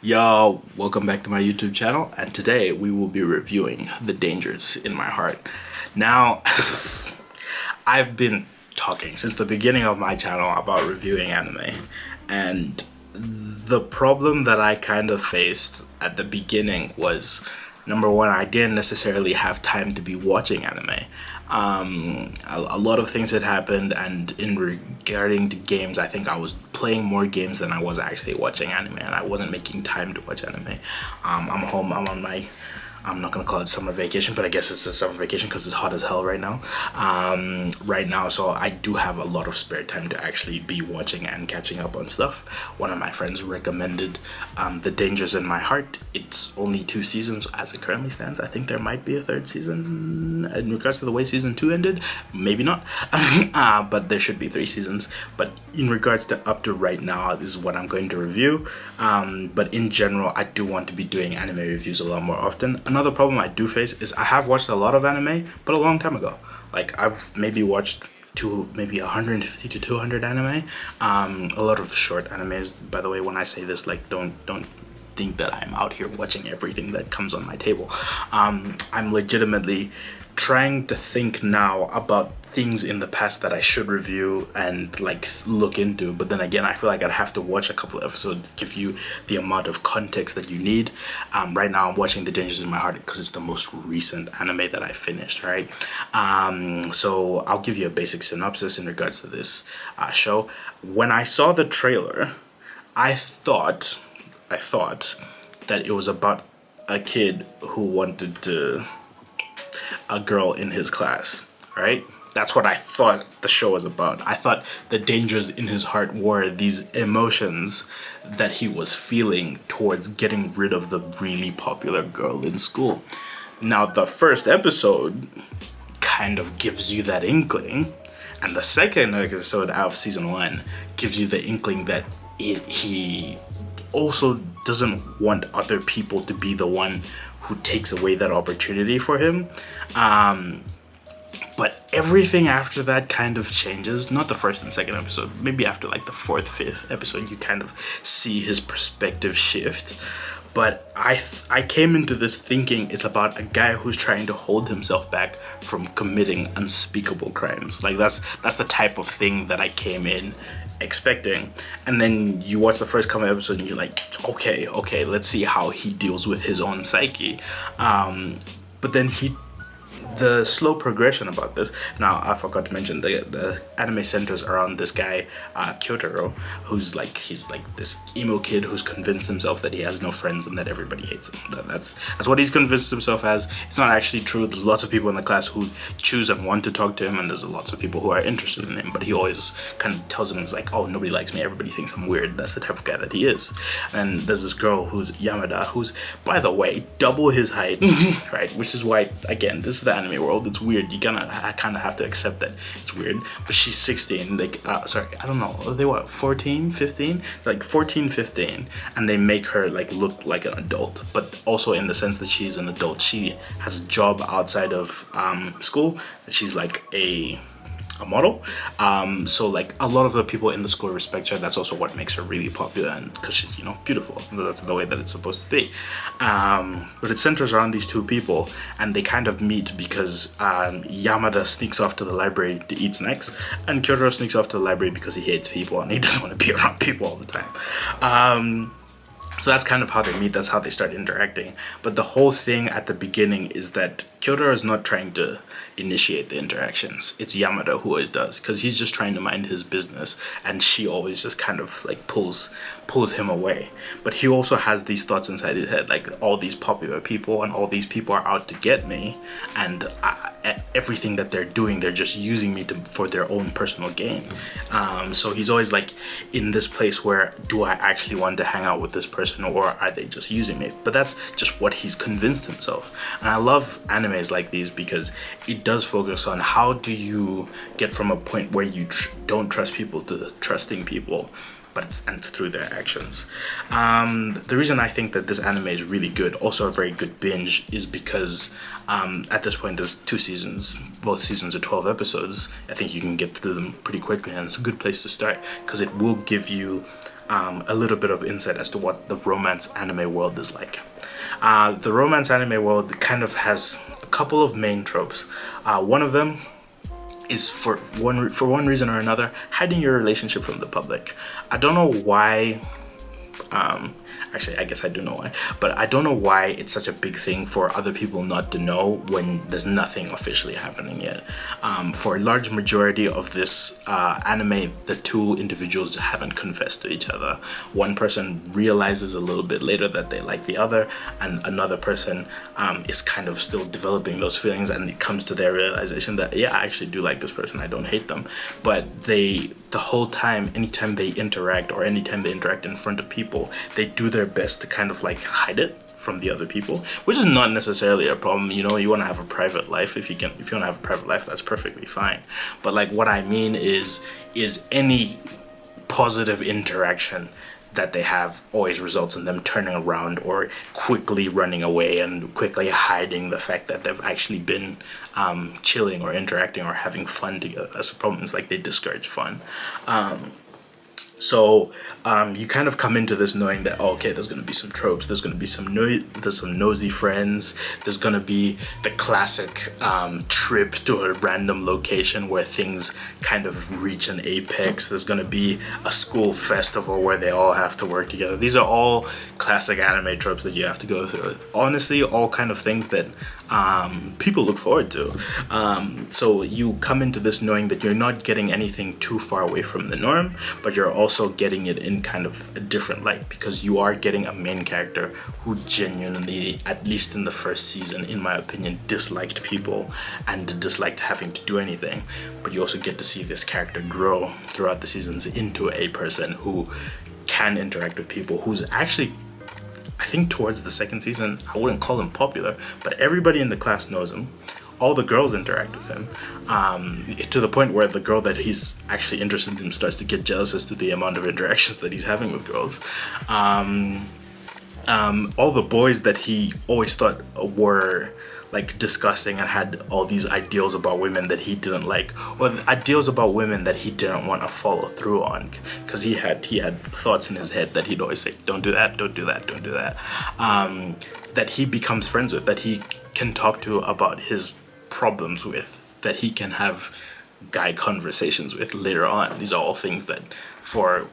Yo, welcome back to my YouTube channel, and today we will be reviewing The Dangers in My Heart. Now, I've been talking since the beginning of my channel about reviewing anime, and the problem that I kind of faced at the beginning was, number one, I didn't necessarily have time to be watching anime. A lot of things had happened, and in regarding to games, I think I was playing more games than I was actually watching anime, and I wasn't making time to watch anime. I'm home, I'm on my, I'm not gonna call it summer vacation, but I guess it's a summer vacation because it's hot as hell right now. So I do have a lot of spare time to actually be watching and catching up on stuff. One of my friends recommended The Dangers in My Heart. It's only 2 seasons as it currently stands. I think there might be a 3rd season in regards to the way season 2 ended. Maybe not, but there should be 3 seasons. But in regards to up to right now, this is what I'm going to review. But in general, I do want to be doing anime reviews a lot more often. Another problem I do face is I have watched a lot of anime, but a long time ago. Like, I've maybe watched maybe 150 to 200 anime. A lot of short animes. By the way, when I say this, like, don't think that I'm out here watching everything that comes on my table. I'm legitimately trying to think now about things in the past that I should review and like look into, but then again, I feel like I'd have to watch a couple of episodes to give you the amount of context that you need. Right now I'm watching The Dangers in My Heart because it's the most recent anime that I finished, right? So I'll give you a basic synopsis in regards to this show. When I saw the trailer, I thought that it was about a kid who wanted a girl in his class, right? That's what I thought the show was about. I thought the dangers in his heart were these emotions that he was feeling towards getting rid of the really popular girl in school. Now, the first episode kind of gives you that inkling, and the second episode out of season 1 gives you the inkling that he also doesn't want other people to be the one who takes away that opportunity for him. But everything after that kind of changes. Not the first and second episode, maybe after like the 4th, 5th episode, you kind of see his perspective shift. But I came into this thinking it's about a guy who's trying to hold himself back from committing unspeakable crimes. Like that's the type of thing that I came in expecting. And then you watch the first couple of episodes and you're like, okay, let's see how he deals with his own psyche. But then the slow progression about this. Now, I forgot to mention the anime centers around this guy, Kyotaro, he's like this emo kid who's convinced himself that he has no friends and that everybody hates him. That's what he's convinced himself as. It's not actually true. There's lots of people in the class who choose and want to talk to him, and there's lots of people who are interested in him, but he always kind of tells them, it's like, oh, nobody likes me, everybody thinks I'm weird. That's the type of guy that he is. And there's this girl who's Yamada, who's, by the way, double his height, right? Which is why, again, this is the anime world. It's weird. I kind of have to accept that it's weird. But she's 16. Like, sorry, I don't know. Are they what? 14, 15? Like 14, 15, and they make her like look like an adult, but also in the sense that she's an adult. She has a job outside of school. She's like a model, so like a lot of the people in the school respect her. That's also what makes her really popular, and because she's, you know, beautiful. That's the way that it's supposed to be. But it centers around these 2 people, and they kind of meet because Yamada sneaks off to the library to eat snacks, and Kyotaro sneaks off to the library because he hates people and he doesn't want to be around people all the time. So that's kind of how they meet, that's how they start interacting. But the whole thing at the beginning is that Kyotaro is not trying to initiate the interactions. It's Yamada who always does, because he's just trying to mind his business, and she always just kind of like pulls him away. But he also has these thoughts inside his head, like, all these popular people and all these people are out to get me, and everything that they're doing, they're just using me for their own personal gain. So he's always like in this place where, do I actually want to hang out with this person, or are they just using me? But that's just what he's convinced himself. And I love animes like these because it does focus on how do you get from a point where you don't trust people to trusting people, but it's through their actions. The reason I think that this anime is really good, also a very good binge, is because at this point there's 2 seasons. Both seasons are 12 episodes. I think you can get through them pretty quickly, and it's a good place to start because it will give you a little bit of insight as to what the romance anime world is like. The romance anime world kind of has a couple of main tropes. One of them is for one reason or another hiding your relationship from the public. I don't know why. Actually, I guess I do know why, but I don't know why it's such a big thing for other people not to know when there's nothing officially happening yet. For a large majority of this anime, the two individuals haven't confessed to each other. One person realizes a little bit later that they like the other, and another person is kind of still developing those feelings, and it comes to their realization that, yeah, I actually do like this person, I don't hate them. But the whole time, anytime they interact or anytime they interact in front of people, they do their best to kind of like hide it from the other people, which is not necessarily a problem. You know, you want to have a private life. If you want to have a private life, that's perfectly fine. But like, what I mean is any positive interaction that they have always results in them turning around or quickly running away and quickly hiding the fact that they've actually been chilling or interacting or having fun together. That's the problem. It's like they discourage fun. So you kind of come into this knowing that, oh, okay, there's going to be some tropes, there's going to be some nosy friends, there's going to be the classic trip to a random location where things kind of reach an apex, there's going to be a school festival where they all have to work together. These are all classic anime tropes that you have to go through. Honestly, all kind of things that people look forward to. So you come into this knowing that you're not getting anything too far away from the norm, but you're also getting it in kind of a different light, because you are getting a main character who genuinely, at least in the first season, in my opinion, disliked people and disliked having to do anything. But you also get to see this character grow throughout the seasons into a person who can interact with people, who's actually, I think towards the second season, I wouldn't call him popular, but everybody in the class knows him. All the girls interact with him, to the point where the girl that he's actually interested in starts to get jealous as to the amount of interactions that he's having with girls. All the boys that he always thought were like disgusting and had all these ideals about women that he didn't like, or ideals about women that he didn't want to follow through on, because he had thoughts in his head that he'd always say, don't do that, don't do that, don't do that, that he becomes friends with, that he can talk to about his problems with, that he can have guy conversations with later on. These are all things that for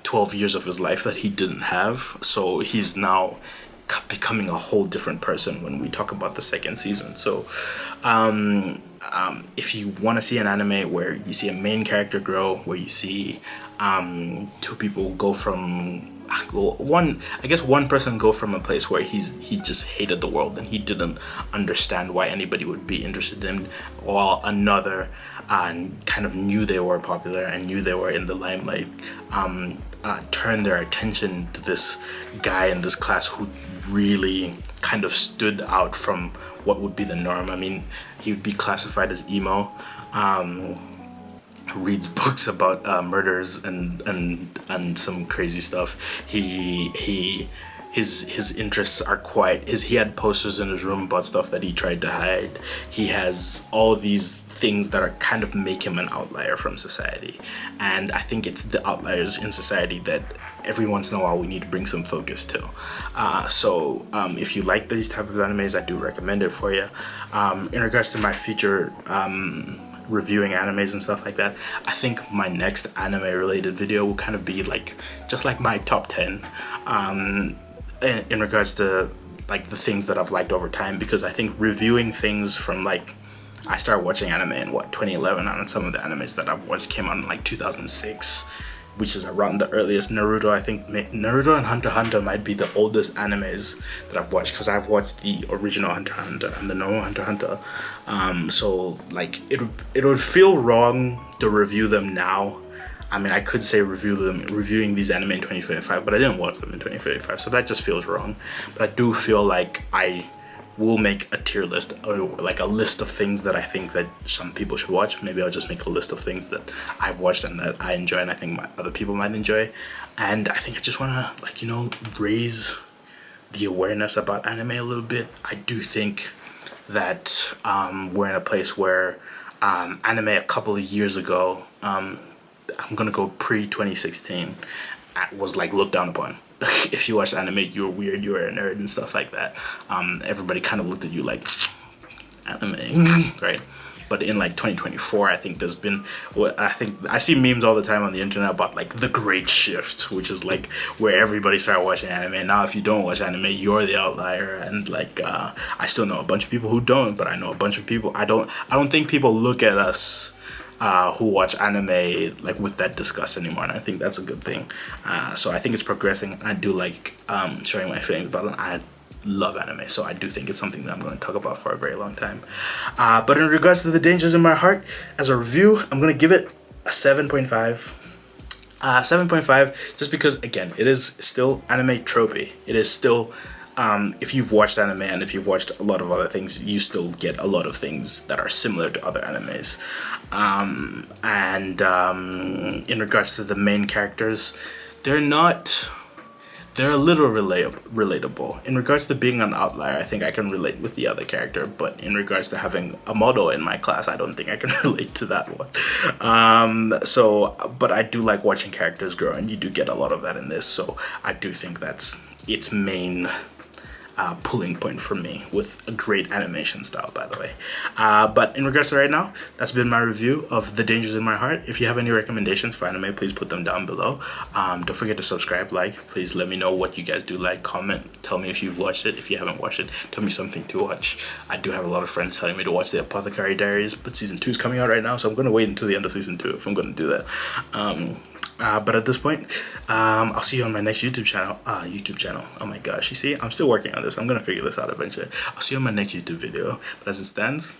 12 years of his life that he didn't have. So he's now becoming a whole different person when we talk about the second season. So if you want to see an anime where you see a main character grow, where you see two people go from one person go from a place where he just hated the world and he didn't understand why anybody would be interested in him, while another kind of knew they were popular and knew they were in the limelight, turn their attention to this guy in this class who really kind of stood out from what would be the norm. I mean, he would be classified as emo, reads books about murders and some crazy stuff. His interests are he had posters in his room about stuff that he tried to hide. He has all these things that are kind of make him an outlier from society, and I think it's the outliers in society that every once in a while we need to bring some focus to. So if you like these type of animes, I do recommend it for you. In regards to my future reviewing animes and stuff like that, I think my next anime related video will kind of be like just like my top 10 in regards to like the things that I've liked over time, because I think reviewing things from like, I started watching anime in 2011, and some of the animes that I've watched came out in like 2006, which is around the earliest. Naruto, I think Naruto and Hunter x Hunter might be the oldest animes that I've watched, because I've watched the original Hunter x Hunter and the normal Hunter x Hunter. So like it would feel wrong to review them now. I mean, I could say reviewing these anime in 2025, but I didn't watch them in 2025, so that just feels wrong. But I do feel like I will make a tier list, or like a list of things that I think that some people should watch. Maybe I'll just make a list of things that I've watched and that I enjoy and I think other people might enjoy. And I think I just want to, like, you know, raise the awareness about anime a little bit. I do think that we're in a place where anime a couple of years ago, I'm gonna go pre-2016, was like looked down upon. If you watched anime, you were weird, you were a nerd and stuff like that. Everybody kind of looked at you like anime, right? But in like 2024, I think there's been, I think I see memes all the time on the internet about like the great shift, which is like where everybody started watching anime. Now if you don't watch anime, you're the outlier. And like I still know a bunch of people who don't, but I know a bunch of people. I don't think people look at us who watch anime like with that disgust anymore, and I think that's a good thing. So I think it's progressing. I do like sharing my feelings about it. I love anime, so I do think it's something that I'm going to talk about for a very long time. But in regards to The Dangers in My Heart, as a review, I'm going to give it a 7.5. 7.5, just because again, it is still anime tropey. It is still if you've watched anime and if you've watched a lot of other things, you still get a lot of things that are similar to other animes. In regards to the main characters, they're a little relatable. In regards to being an outlier, I think I can relate with the other character, but in regards to having a model in my class, I don't think I can relate to that one. But I do like watching characters grow, and you do get a lot of that in this, so I do think that's its main pulling point for me, with a great animation style, by the way. But in regards to right now, that's been my review of The Dangers in My Heart. If you have any recommendations for anime, please put them down below. Don't forget to subscribe, like. Please let me know what you guys do like. Comment. Tell me if you've watched it. If you haven't watched it, tell me something to watch. I do have a lot of friends telling me to watch The Apothecary Diaries, but season 2 is coming out right now, so I'm going to wait until the end of season 2 if I'm going to do that. But at this point, I'll see you on my next YouTube channel. Oh my gosh, you see, I'm still working on this. I'm gonna figure this out eventually. I'll see you on my next YouTube video. But as it stands,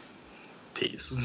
peace.